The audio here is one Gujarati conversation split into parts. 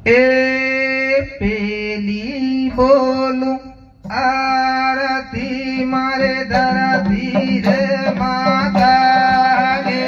એ પેલી બોલું આરતી મારે ધરતી રે માતા રે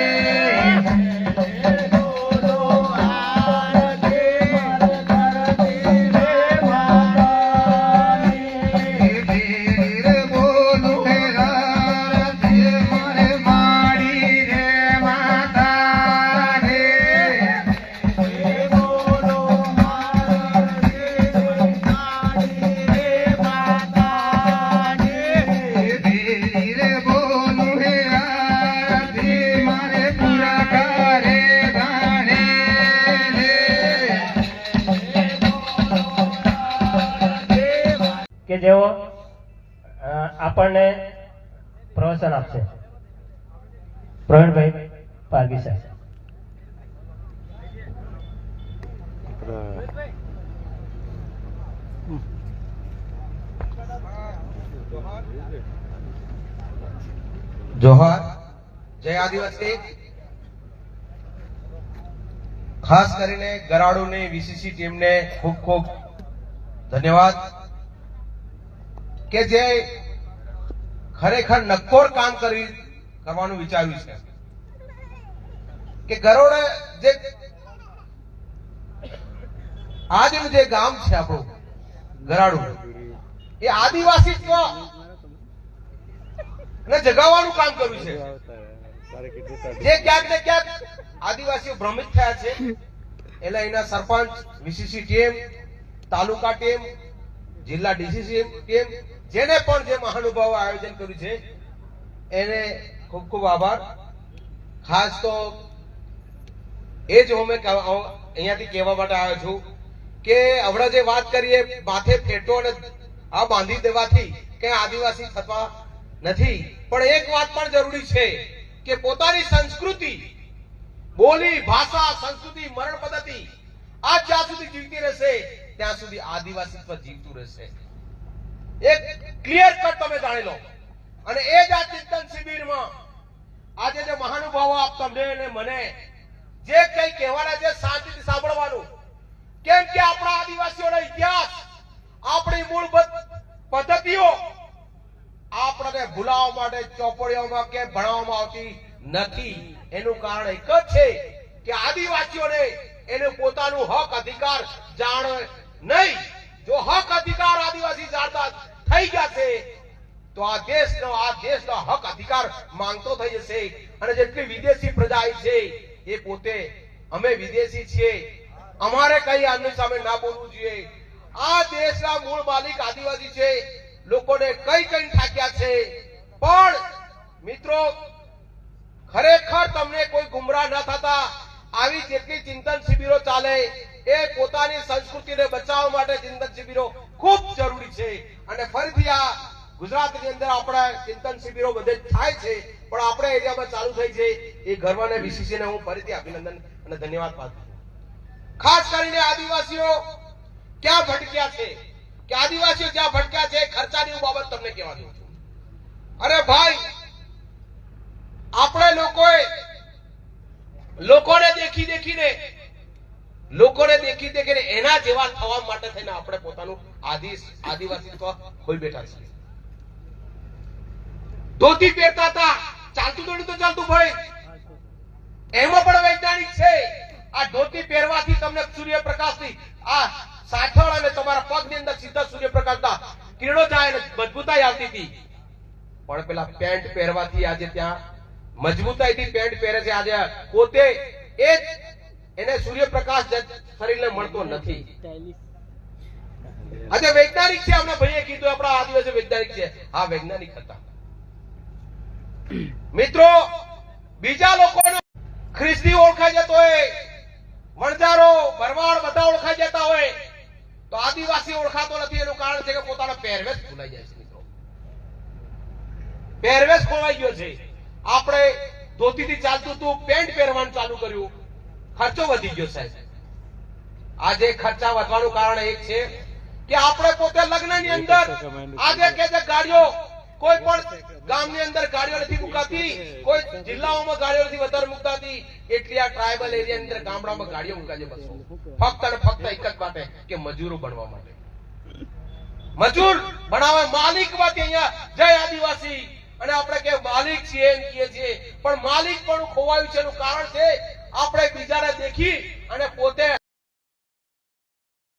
કે જેઓ આપણને પ્રવચન આપશે. પ્રવીણભાઈ પારગી સાહેબ. જોહાર, જય આદિવાસી. ખાસ કરીને ગરાડુની વીસીસી ટીમને ખૂબ ખૂબ ધન્યવાદ કે જે ખરેખર નક્કોર કામ કરવાનું વિચાર્યું છે કે ગરોડ જે આજનું જે ગામ છે આપણું ગરાડુ એ આદિવાસીત્વ ને જગાવવાનું કામ કર્યું છે. જે ક્યાંક ને ક્યાંક આદિવાસીઓ ભ્રમિત થયા છે એટલે એના સરપંચ, વીસીસી ટીમ, તાલુકા ટીમ, જિલ્લા ડીસીસી ટીમ, જેને પણ જે મહાનુભાવો આયોજન કર્યું છે એને ખૂબ ખૂબ આભાર. ખાસ તો એ જ હું અહીંયાથી કહેવા માટે આવ્યો છું કે હમણાં જે વાત કરીએ માથે ફેટો અને આ બાંધી દેવાથી કઈ આદિવાસી થતા નથી, પણ એક વાત પણ જરૂરી છે કે પોતાની સંસ્કૃતિ, બોલી, ભાષા, સંસ્કૃતિ, મરણ પદ્ધતિ આ જ્યાં સુધી જીવતી રહેશે ત્યાં સુધી આદિવાસીત્વ જીવતું રહેશે. એક ક્લિયર કટ તમે જાણી લો. અને એ જ આ ચિંતન શિબિરમાં આજે જે મહાનુભાવો આપ તમને અને મને જે કઈ કહેવાના છે શાંતિથી સાંભળવાનું. કેમ કે આપણા આદિવાસીઓનો ઇતિહાસ, આપણી મૂળભૂત પદ્ધતિઓ આપણને ભૂલાવવા માટે ચોપડીઓમાં કે ભણાવવામાં આવતી નથી. એનું કારણ એક જ છે કે આદિવાસીઓને એનું પોતાનું હક અધિકાર જાણે નહીં. જો હક અધિકાર આદિવાસી જાણતા થઈ ગયા છે તો આ દેશનો હક અધિકાર માંગતો થઈ જશે. અને જેટલી વિદેશી પ્રજા આવી છે એ પોતે અમે વિદેશી છીએ, અમારે કઈ આમની સામે ના બોલવું જોઈએ. આ દેશના મૂળ માલિક આદિવાસી છે. લોકોને કઈ ઠાક્યા છે. પણ મિત્રો ખરેખર તમને કોઈ ગુમરાહ ન થતા આવી જેટલી ચિંતન શિબિરો ચાલે એ પોતાની સંસ્કૃતિને બચાવવા માટે ચિંતન શિબિરો ખૂબ જરૂરી છે. અને ફરીથી આ ગુજરાતની અંદર આપણા ચિંતન શિબિરો બધે થાય છે, પણ આપણા એરિયામાં ચાલુ થઈ છે એ ગર્વને વીસીસીને હું ફરીથી અભિનંદન અને ધન્યવાદ પાઠવું છું. ખાસ કરીને આદિવાસીઓ ક્યાં ભટક્યા છે કે આદિવાસીઓ જ્યાં ભટક્યા છે ખર્ચાની હું બાબત તમને કહેવા દઉં છું. અરે ભાઈ, આપણે લોકોને દેખી દેખીને એના જેવા થવા માટે થઈને આપણે પોતાનું આદિવાસીત્વ ખોઈ બેઠા છીએ. ધોતી પહેરતા હતા, ચાલતું તો ચાલતું ભાઈ, એમાં પણ વૈજ્ઞાનિક છે. આ ધોતી પહેરવાથી તમને સૂર્યપ્રકાશથી આ સાઠળ અને તમારા પગની અંદર સીધા સૂર્યપ્રકાશના કિરણો જાય અને મજબૂતાઈ આવતી હતી. પણ પેલા પેન્ટ પહેરવાથી આજે ત્યાં મજબૂતાઈથી પેન્ટ પહેરે છે. આજે પોતે એ એને સૂર્યપ્રકાશ શરીરને મળતો નથી. આજે વૈજ્ઞાનિક છે. અમને ભાઈએ કીધું આપણા આદિવાસી વૈજ્ઞાનિક છે. હા, વૈજ્ઞાનિક હતા. મિત્રો, બીજા લોકોને ખ્રિસ્તી ઓળખાઈ જતો હોય, વણજારો, ભરવાડ બધા ઓળખાઈ જતા હોય તો આદિવાસી ઓળખાતો નથી. એનું કારણ છે કે પોતાનો પહેરવેશ ભૂલાઈ જાય છે. મિત્રો, પહેરવેશ ખોવાઈ ગયો છે. આપણે ધોતીથી ચાલતું હતું, પેન્ટ પહેરવાનું ચાલુ કર્યું, ખર્ચો વધી ગયો સાહેબ. આજે ખર્ચા વધવાનું કારણ એક છે કે આપણે પોતે લગ્નની અંદર આજે કે જે ગાડીઓ કોઈ પણ ગામની અંદર ગાડીઓ નથી મુકાતી, કોઈ જિલ્લાઓમાં ગાડીઓ નથી વધારે મુકાતી, એટલી આ ટ્રાયબલ એરિયાની અંદર ગામડામાં ગાડીઓ મુકાય છે બસો, ફક્ત અને ફક્ત એક જ માટે કે મજૂરો બનવા માટે. મજૂર બનાવે માલિક વાત અહીંયા જય આદિવાસી, અને આપણે કે માલિક છીએ એમ કહીએ છીએ, પણ માલિક પણ ખોવાયું છે. એનું કારણ છે આપણે બીજાને દેખી અને પોતે